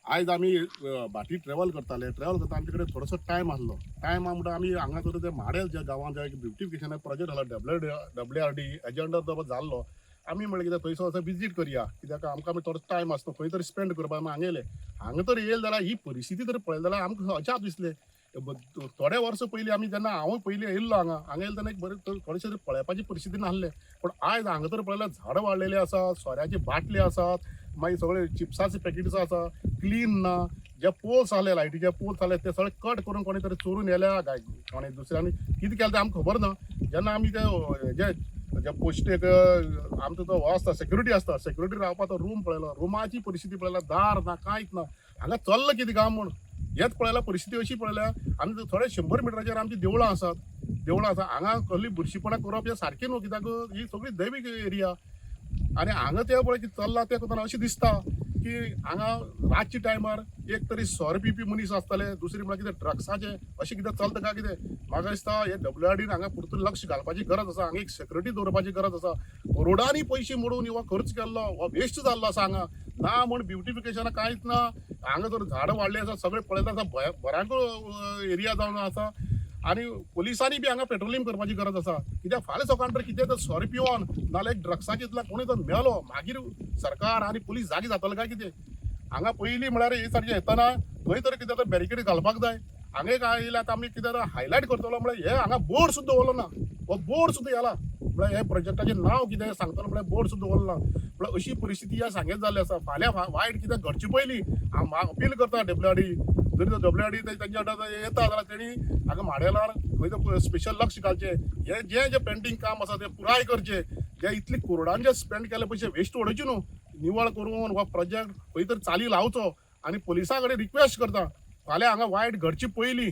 आयज आमी भाटी ट्रॅव्हल करता आमचे कडेन थोडोसो टायम आसलो. टायम म्हणटा आमी हांगासर ते म्हाडे ज्या गांवांत जे ब्युटिफिकेशन प्रोजेक्ट आसलो WRD हेजे अंडर जो जाल्लो. आमी म्हणलें कितें थंयसर वचून विजीट करया, कित्याक आमकां मागीर थोडो टायम आसता खंय तरी स्पेंड करपाक. आमी हांगा येयले. हांगा तर येयले जाल्यार ही परिस्थिती तर पळयली जाल्यार आमकां अजाप दिसलें. थोडे वर्स पयलीं आमी जेन्ना हांवूय पयलीं येयल्लो हांगा येयले तेन्ना एक बरें थोडेशें पळोवपाची परिस्थिती नासलें. पण आयज हांगा तर पळयल्यार झाडां वाडलेलीं आसात, सोऱ्याची बाटली आसात, मागीर सगळे चिप्साचे पॅकेट्स आसा, क्लीन ना. जे पोल्स आसले लायटीचे पोल्स आसले ते सगळे कट करून कोणी तरी चोरून येल्या काय कोणी दुसऱ्यांनी कितें केलें तें आमकां खबर ना. जेन्ना आमी ते हेजे जे पोस्टेक आमचो तो हो आसता सेक्युरिटी रावपाचो रूम पळयलो, रुमाची परिस्थिती पळयल्यार दार ना कांयच ना. हांगा चल्लां कितें काम म्हूण हेच पळयल्यार परिस्थिती अशी पळयल्या. आनी थोडे 100 मिटराचेर आमची देवळां आसा. हांगा कसली बुरशीपणां करप हे सारकें न्हू, कित्याक ही सगळी दैवीक एरिया. आनी हांगा ते पळय कितें चल्लां तें करतना अशें दिसता की हांगा रातच्या टायमार एक तरी सोरो पिवपी मनीस आसतले, दुसरी म्हळ्यार कितें ड्रग्साचे अशें कितें चलता काय कितें. म्हाका दिसता हे WRDन हांगा परतून लक्ष घालपाची गरज आसा. हांगा एक सेक्युरिटी दवरपाची गरज आसा. करोडांनी पयशे मोडून हो खर्च केल्लो हो वेस्ट जाल्लो आसा हांगा. ना म्हूण ब्युटिफिकेशना कांयच ना. हांगा तर झाडां वाडलीं आसा, सगळे पळयता आसा भयंकर एरिया जावन आसा. आनी पुलिसांनी बी हांगा पेट्रोलिंग करपाची गरज आसा. कित्याक फाल्यां सकाळ तर कितें तर सोरो पिवन नाल्यार एक ड्रग्साचे इतल्यान कोणी जर मेलो मागीर सरकार आनी पुलीस जागी जातलो काय कितें. हांगा पयलीं म्हळ्यार हे सारकें येतना खंय तरी कितें तर बॅरिकेड घालपाक जाय. हांगा एक आयला आतां आमी कितें हायलायट करतलो म्हळ्यार हे हांगा बोर्ड सुद्दां दवरलो ना. हो बोर्ड सुद्दां येला म्हळ्यार हे प्रोजेक्टाचें नांव कितें सांगतलो म्हळ्यार बोर्ड सुद्दां दवरलो ना. म्हळ्यार अशी परिस्थिती ह्या सांगेत जाल्ली आसा. फाल्यां वायट कितें घडचे पयलीं हांव अपील करता WRD. जरी तो WRD तेंच्या अंडर येता जाल्यार तेणी हांगा म्हाडेलार खंय तर स्पेशल लक्ष घालचें. हे जे पेंटींग काम आसा ते पुराय करचें. जे इतले करोडांचे स्पेंड केले पयशे वेस्ट उडोवचे न्हू. निवळ करून हो प्रोजेक्ट खंय तरी चाली लावचो. आनी पुलिसां कडेन रिक्वेस्ट करता फाल्यां हांगा वायट घडचे पयलीं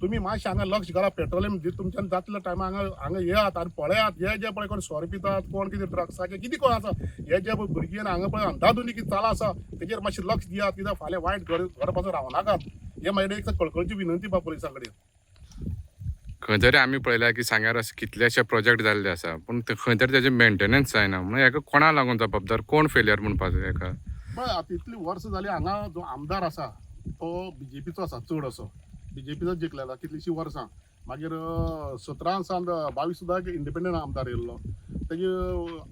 तुमी मातशें हांगा लक्ष घाला. पेट्रोलिंग तुमच्यान जातल्या टायमार हांगा येयात आनी पळयात हे जे पळय कोण सोरो पितात, कोण कितें ड्रग्साचे कितें कोण आसा, हे जे भुरगीं हांगा पळय अंधाधुनी कितें चाला आसा तेजेर मातशें लक्ष दियात. कित्याक फाल्यां वायट घडपाचो रावनाकात. हे म्हाजे एक कळकळीची विनंती पहा पुलिसां कडेन. खंय तरी आमी पळयला की सांग्यार अशे कितलेशे प्रोजेक्ट जाल्ले आसा, पूण खंय तरी तेजे मेंटेनन्स जायना. म्हणजे हेका कोणा लागून जबाबदार, कोण फेलियर म्हणपाचो हेका? पळय आतां इतलीं वर्सां जालीं हांगा जो आमदार आसा तो BJPचो आसा चड असो. BJPचोच जिखलेलो कितलींशीं वर्सां. मागीर 17 सावन 22 सुद्दां एक इंडिपेंडंट आमदार येयल्लो. तेजे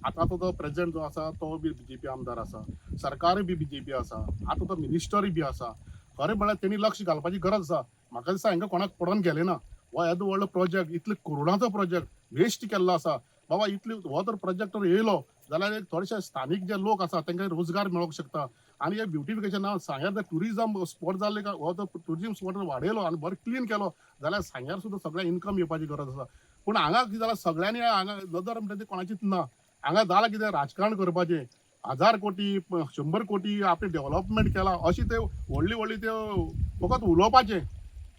आतांचो जो प्रेसिडेंट जो आसा तो बी BJP आमदार आसा. सरकारूय बी BJP आसा. आतां तो मिनिस्टरूय बी आसा. खरें म्हळ्यार तेणी लक्ष घालपाची गरज आसा. म्हाका दिसता हांगा कोणाक पडोवन गेले ना. हो येदो व्हडलो प्रोजेक्ट इतले करोडांचो प्रोजेक्ट वेस्ट केल्लो आसा. बाबा इतले हो जर प्रोजेक्ट तर येयलो जाल्यार एक थोडेशे स्थानीक जे लोक आसा तांकां रोजगार मेळोंक शकता. आनी हे ब्युटिफिकेशन सांग्यार जर ट्युरिजम स्पॉट जाल्ले काय हो जर ट्युरिजम स्पॉट वाडयलो आनी बरो क्लीन केलो जाल्यार सांग्यार सुद्दां सगळ्यांक इन्कम येवपाची गरज आसा. पूण हांगा कितें जाल्यार सगळ्यांनी हांगा नदर म्हणटा ती कोणाचीच ना. हांगा जालां कितें राजकारण करपाचें. 1000 कोटी 100 कोटी आपले डेव्हलपमेंट केला अशी ते व्हडली त्यो फकत उलोवपाचें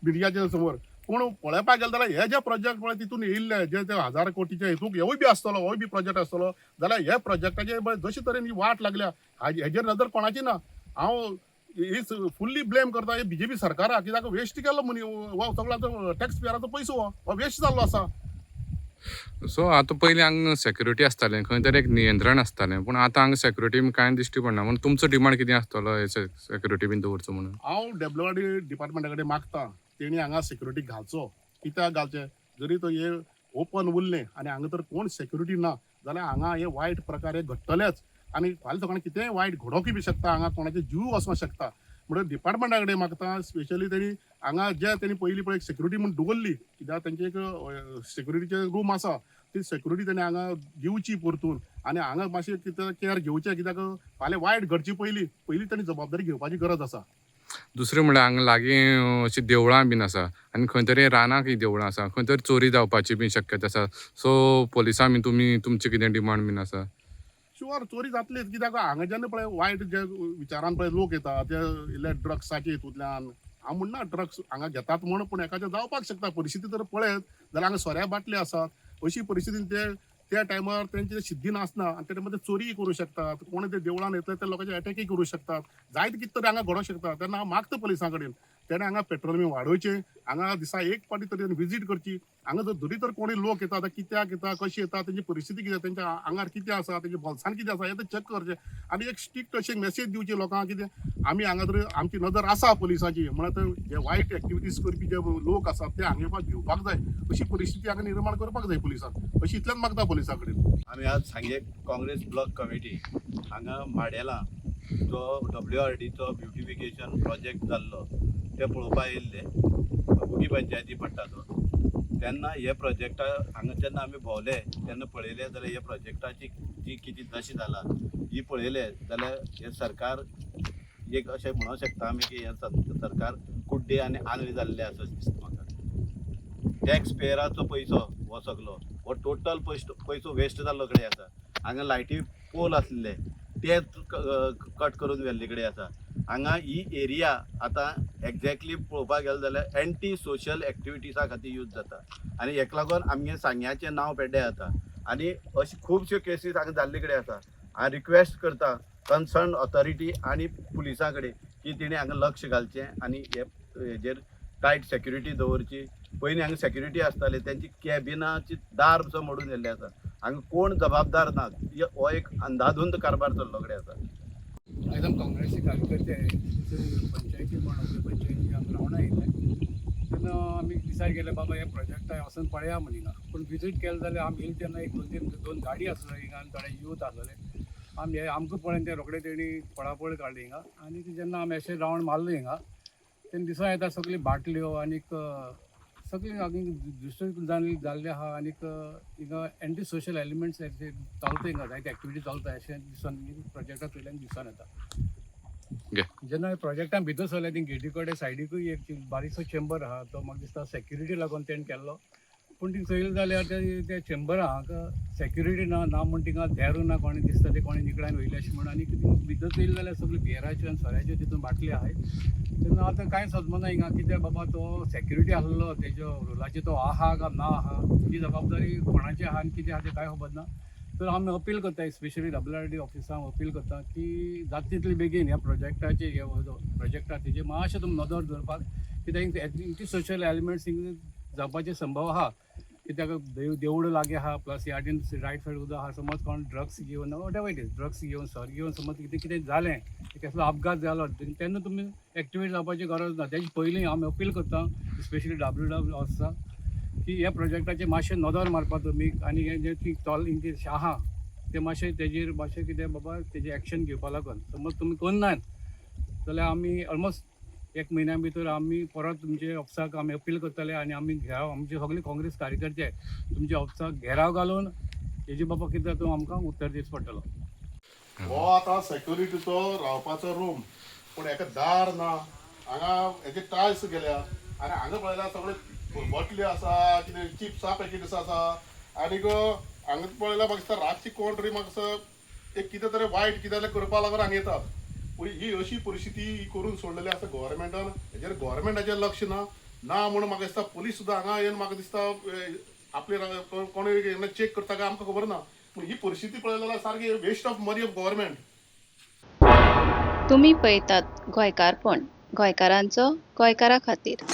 मिडियाच्या समोर. पूण पळोवपाक गेले जाल्यार हे जे प्रोजेक्ट पळय तितून येयल्ले जे 1000 कोटीचे हितूंक हेवूय बी आसतलो होय बी प्रोजेक्ट आसतलो जाल्यार हे प्रोजेक्टाचे जशे तरेन ही वाट लागल्या हेजेर नदर कोणाची ना. हांव ही फुल्ली ब्लेम करता हे BJP सरकाराक. कित्याक वेस्ट केल्लो मनी हो सगळो टॅक्स पेयराचो पयसो हो वेस्ट जाल्लो आसा. सो आतां पयलीं हांगा सेक्युरिटी आसतालें, खंय तरी एक नियंत्रण आसतालें, पूण आतां हांगा सेक्युरिटी कांय दिश्टी पडना. म्हणून तुमचो डिमांड कितें आसतलो हे सेक्युरिटी बीन दवरचो म्हणून? हांव WRD डिपार्टमेंटा कडेन मागता तेणी हांगा सेक्युरिटी घालचो. कित्याक घालचें जरी तो हे ओपन उरलें आनी हांगा तर कोण सेक्युरिटी ना जाल्यार हांगा हे वायट प्रकार हे घडटलेच. आनी फाल्यां सकाळीं कितेंय वायट घडोवंकय बी शकता. हांगा कोणाचे जीव वचूंक शकता. म्हणून डिपार्टमेंटा कडेन मागता स्पेशली तेणी हांगा जे तेणी पयलीं पळय सेक्युरिटी म्हूण दवरली कित्याक तेंचे एक सेक्युरिटीचे रूम आसा ती सेक्युरिटी तेणी हांगा दिवची परतून. आनी हांगा मातशें कितें केअर घेवचें कित्याक फाल्यां वायट घडची पयलीं तेणी जबाबदारी घेवपाची गरज आसा. दुसरें म्हणल्यार हांगा लागीं अशीं देवळां बीन आसा आनी खंय तरी रानांक देवळां आसा, खंय तरी चोरी जावपाची बीन शक्यता आसा. सो पुलिसां बीन तुमचें कितें डिमांड बीन आसा? शुअर चोरी जातलीच. कित्याक हांगा जेन्ना पळय वायट जे विचारान पळय लोक येता ते इल्ले ड्रग्साचे हितूंतल्यान हांव म्हणना ड्रग्स हांगा घेतात म्हूण पूण एकाचें जावपाक शकता. परिस्थिती तर पळयत जाल्यार हांगा सोऱ्या बाटली आसात. अशी परिस्थितीन ते त्या टायमार तेंचे सिद्धी नासना आनी ते टायमार ते चोरीय करूं शकतात. कोण ते देवळान येतले ते लोकांचे अटॅकय करूं शकतात. जायते कितें तरी हांगा घडोवंक शकता. तेन्ना हांव मागता पुलिसां कडेन त्याने हांगा पेट्रोल वाडोवचें, हांगा दिसा एक पाटी तरी विजीट करची. हांगा जर जरी तर कोणी लोक येता आतां कित्याक येता, कशी येता, तेंची परिस्थिती कितें, तेंच्या आंगार कितें आसा, तेंच्या बोल्सान कितें आसा, हें तें चॅक करचें आनी एक स्ट्रिक्ट अशें मेसेज दिवची लोकांक कितें आमी हांगा तर आमची नदर आसा पुलिसाची, म्हळ्यार जे वायट एक्टिविटीज करपी जे लोक आसात ते हांगा येवपाक भिवपाक जाय, अशी परिस्थिती हांगा निर्माण करपाक जाय पुलिसांक, अशी इतल्यान मागता पुलिसा कडेन. आम्ही आज सांगे काँग्रेस ब्लॉक कमिटी हांगा माड्याला जो WRDचो ब्युटिफिकेशन प्रोजेक्ट जाल्लो ते पळोवपाक येयल्ले भुगी पंचायती पडटा तो. तेन्ना हे प्रोजेक्टा हांगा जेन्ना आमी भोंवले तेन्ना पळयले जाल्यार हे प्रोजेक्टाची जी कितें दशा जाला ही पळयले जाल्यार हे सरकार एक अशें म्हणूंक शकता आमी की हे सरकार कुड्डे आनी आंधळे जाल्ले आसा दिसता म्हाका. टॅक्स पेयराचो पयसो हो सगलो हो टोटल पयसो वेस्ट जाल्लो कडेन आसा. हांगा लायटी पोल आसले ते कट करून व्हेल्ले कडेन आसा. हांगा ही एरिया आतां एक्झॅक्टली पळोवपाक गेलो जाल्यार एंटी सोशल एक्टिविटीजा खातीर यूज जाता आनी हेका लागून आमगे सांग्याचें नांव पेड्डें जाता आनी अशी खुबश्यो केसीस हांगा जाल्ले कडेन आसा. हांव रिक्वेस्ट करता कन्सर्न ऑथॉरिटी आनी पुलिसां कडेन की तेणी हांगा लक्ष घालचें आनी हेजेर टायट सेक्युरिटी दवरची. पयलीं हांगा सेक्युरिटी आसताले तेंची कॅबिनाची दार सुद्दां मोडून व्हेल्ले आसा. हांगा कोण जबाबदार ना. हो एक अंधाधुंद कारभार चल्लो कडेन आसा. आयज आमी काँग्रेसचे कार्यकर्ते पंचायती म्हणून पंचायती आमी रावणा येयले तेन्ना आमी डिसायड केलें बाबा हे प्रोजेक्टा वचून पळया म्हण हिंगा. पूण विजीट केलें जाल्यार आमी येयले तेन्ना एक दोन गाडी आसल्यो हिंगा आनी थोडे यूथ आसलेले. आमी आमकां पळोवन ते रोखडे तेणी पळापळ काडली हिंगा आनी जेन्ना आमी अशें रावंड मारलो हिंगा तेन्ना दिसा येता सगळी बाटल्यो आनीक सगळी दुसरे जाल्ले आहा आनीक हिंगा एंटी सोशल एलिमेंट्स चलता हिंगा जायते एक्टिविटी चलता अशें दिसून प्रोजेक्टा वयल्यान दिसून येता. जेन्ना प्रोजेक्टान भितर सरले ती गेटी कडेन सायडीकूय एक बारीकसो चेंबर आहा तो म्हाका दिसता सेक्युरिटी लागून तेणें केल्लो. पूण थिंग चोयलें जाल्यार त्या चेंबराक सेक्युरिटी ना म्हण थिंगा धेरू ना कोणी दिसता ते कोणी निकळान वयले अशें म्हण आनी भितर चोयलें जाल्यार सगळे बियराच्यो आनी सोऱ्याच्यो तितून बाटली आहाय. तेन्ना आतां कांय समजना हिंगा कित्याक बाबा तो सेक्युरिटी आसलो तेजो रुलाची तो आहा काय ना आहा ती जबाबदारी कोणाची आहा आनी कितें आहा तें कांय खबर ना. तर आमी अपील करता स्पेशली WRD ऑफिसांक अपील करता की जाता तितले बेगीन ह्या प्रोजेक्टाचे प्रोजेक्टा तेजे मातशें तुमी नदर दवरपाक कित्याक एंटी सोशल एलिमेंट्स हिंगा जावपाचे संभव आहा. कित्याक देवूळ लागीं आहा प्लस ह्या रायट सायड उदक आहा. समज कोण ड्रग्स घेवन वॉटेवर इट इज ड्रग्स घेवन सर घेवन समज कितें जालें कसलो अपघात जालो तेन्ना तुमी एक्टिवेट जावपाची गरज ना. तेजे पयलीं आमी अपील करता स्पेशली WRD ऑफिसाक की ह्या प्रोजेक्टाचेर मातशें नदर मारपा तुमी आनी हे जे चॉल इंग्लीश आहा ते मातशें तेजेर मातशें कितें बाबा तेजें एक्शन घेवपा लागून समज तुमी करनात जाल्यार आमी ऑलमोस्ट एक म्हयन्या भितर आमी परत तुमचे ऑफिसाक आमी अपील करतले आनी आमी घेराव आमचे सगळे काँग्रेस कार्यकर्ते तुमच्या ऑफिसाक घेराव घालून हेजी बाबा कितें तूं आमकां उत्तर दिवचो पडटलो. हो आतां सेक्युरिटीचो रावपाचो रूम पूण हेका दार ना. हांगा हेजे टायल्स गेल्या आनी हांगा पळयल्यार सगळे बॉटली आसा कितें चिप्सा पॅकेट्स आसा आनीक हांगा पळयल्यार म्हाका दिसता रातची कोण तरी म्हाका दिसता एक कितें तरी वायट कितें जाल्यार करपा लागून हांगा येतात. पूण ही अशी परिस्थिती ही करून सोडलेली आसा गोवोरमेंटान. हेजेर गोवोरमेंटाचें लक्ष ना म्हणून म्हाका दिसता पुलीस सुद्दां हांगा येवन म्हाका दिसता आपले कोणी चेक करता काय आमकां खबर ना. पूण ही परिस्थिती पळयली जाल्यार सारकी waste of money of government. तुम्ही पळयतात गोंयकारपण गोंयकारांचो गोंयकारा खातीर.